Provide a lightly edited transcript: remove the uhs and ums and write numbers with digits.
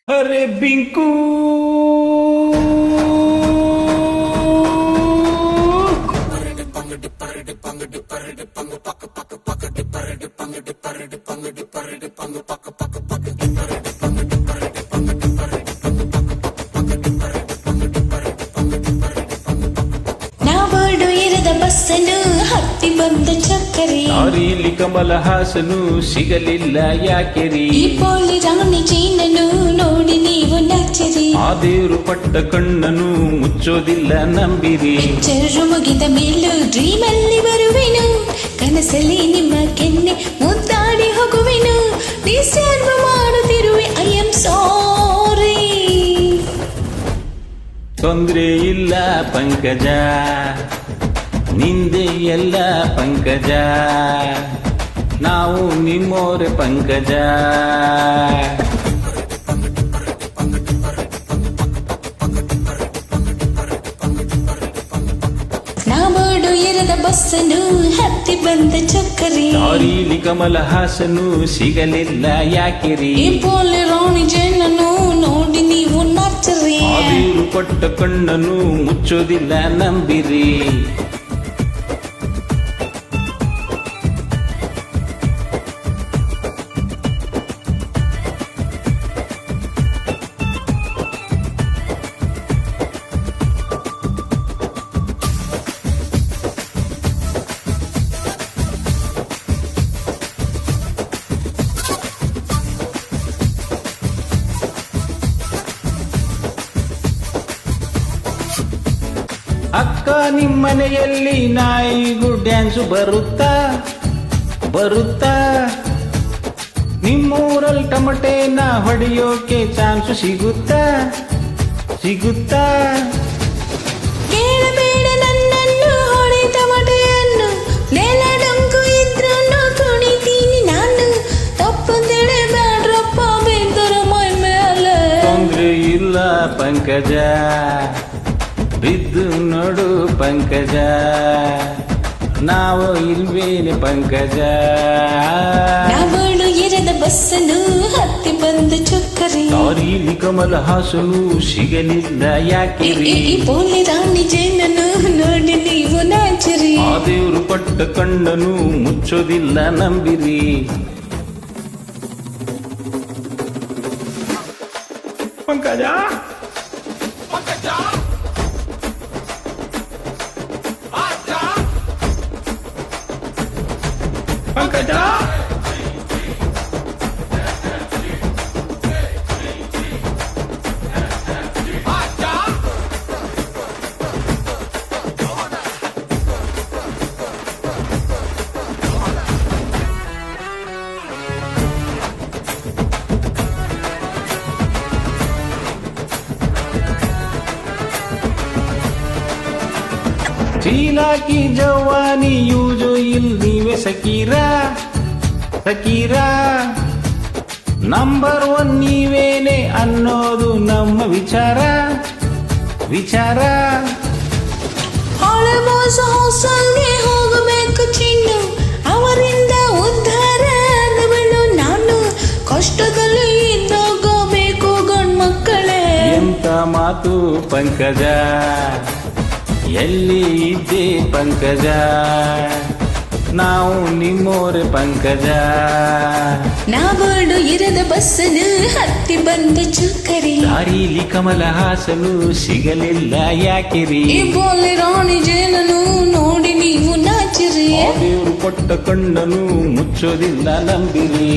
ಅರೆ ಬಿಂಕು ನಾವೋಡು ಇರದ ಬಸ್ಸನ್ನು ಹತ್ತಿ ಬಂದ ಚಕ್ಕರಿ ದಾರಿಲಿ ಕಮಲ ಹಾಸನು ಸಿಗಲಿಲ್ಲ ಯಾಕೆರಿ ಈ ಪೋಲಿ ರಾಣಿ ಜೀನನು ನೋಡಿ ನೀವು ನಾಚರಿ ಆ ದೇವ್ರು ಪಟ್ಟ ಕಣ್ಣನು ಮುಚ್ಚೋದಿಲ್ಲ ನಂಬಿರಿ ಪಿಕ್ಚರ್ ಮುಗಿದ ಮೇಲೂ ಡ್ರೀಮ್ ಅಲ್ಲಿ ಬರುವೆನು ಕನಸಲ್ಲಿ ನಿಮ್ಮ ಕೆನ್ನೆ ಮುದ್ದಾಡಿ ಹೋಗುವೆನು ಡಿಸ್ಟರ್ಬ್ ಮಾಡುತ್ತಿರುವೆ ಐ ಆಮ್ ಸಾರಿ ತೊಂದ್ರೆ ಇಲ್ಲ ಪಂಕಜ ನಿಂದೆ ಎಲ್ಲ ಪಂಕಜ ನಾವು ನಿಮ್ಮೋರೆ ಪಂಕಜ ನಾವೋಡು ಇರದ ಬಸ್ಸನ್ನು ಹತ್ತಿ ಬಂದ ಚಕ್ಕರಿ ದಾರಿಲಿ ಕಮಲ ಹಾಸನು ಸಿಗಲಿಲ್ಲ ಯಾಕೆರಿ ಈ ಪೋಲಿ ರಾಣಿ ಜೇನನು ನೋಡಿ ನೀವು ನಾಚರಿ ಆ ದೇವ್ರು ಕೊಟ್ಟ ಕಣ್ಣನು ಮುಚ್ಚೋದಿಲ್ಲ ನಂಬಿರಿ ಅಕ್ಕ ನಿಮ್ಮನೆಯಲ್ಲಿ ನಾಯಿಗೂ ಡ್ಯಾನ್ಸು ಬರುತ್ತಾ ಬರುತ್ತಾ ನಿಮ್ಮೂರಲ್ಲಿ ಟಮಟೇನ ಹೊಡೆಯೋಕೆ ಚಾನ್ಸು ಸಿಗುತ್ತಾ ಸಿಗುತ್ತಾ ಕೇಳಬೇಡ ನನ್ನನ್ನು ಹೊಡೆದ ಮಟೆಯನ್ನು ನೆಲ ಡೊಂಕು ಇದ್ರನ್ನು ಕುಣಿತೀನಿ ನಾನು ತಪ್ಪಂದೇಳೆ ಬ್ಯಾಡ್ರಪ್ಪ ಬೇದರ ಮೈ ಮೇಲೆ ತೊಂದ್ರೆ ಇಲ್ಲ ಪಂಕಜ ಬಿದ್ದು ನೋಡು ಪಂಕಜ ನಾವು ಇಲ್ವೇನೆ ಪಂಕಜ ನಾವಳು ಇರದ ಬಸ್ಸನ್ನು ಹತ್ತಿ ಬಂದ ಚಕ್ಕರಿ ದಾರಿಲಿ ಕಮಲ ಹಾಸನು ಸಿಗಲಿಲ್ಲ ಯಾಕೆರಿ ಈ ಪೋಲಿ ರಾಣಿ ಜೇನನ್ನು ನೋಡಿ ನೀವು ನಾಚರಿ ಆ ದೇವ್ರು ಪಟ್ಟ ಕಣ್ಣನು ಮುಚ್ಚೋದಿಲ್ಲ ನಂಬಿರಿ ಪಂಕಜ ಪಂಕಜ ಚೀಲಾಕಿ ಜವಾನಿ ಯೂಜು ಇಲ್ದಿವೆ ಸಕೀರಾ ಸಕೀರಾ ನಂಬರ್ ಒನ್ ನೀವೇನೆ ಅನ್ನೋದು ನಮ್ಮ ವಿಚಾರ ವಿಚಾರ ಹಳೆ ಮೋಸ ಹೊಸಂಗೆ ಹೋಗಬೇಕು ಚಿನ್ನು ಅವರಿಂದ ಉದ್ಧಾರ ಆದವಳು ನಾನು ಕಷ್ಟದಲ್ಲಿ ಇದ್ದಾಗ ಬೇಕು ಗಂಡ್ಮಕ್ಕಳೇ ಎಂತ ಮಾತು ಪಂಕಜ ಎಲ್ಲಿ ಇದ್ದೆ ಪಂಕಜ ನಾವು ನಿಮ್ಮೋರೆ ಪಂಕಜ ನಾವೋಡು ಇರದ ಬಸ್ಸನ್ನು ಹತ್ತಿ ಬಂದ ಚಕ್ಕರಿ ದಾರಿಲಿ ಕಮಲ ಹಾಸನು ಸಿಗಲಿಲ್ಲ ಯಾಕೆರಿ ಈ ಪೋಲಿ ರಾಣಿ ಜೇನನು ನೋಡಿ ನೀವು ನಾಚಿರಿ ಆ ದೇವ್ರು ಕೊಟ್ಟ ಕಣ್ಣನು ಮುಚ್ಚೋದಿಲ್ಲ ನಂಬಿರಿ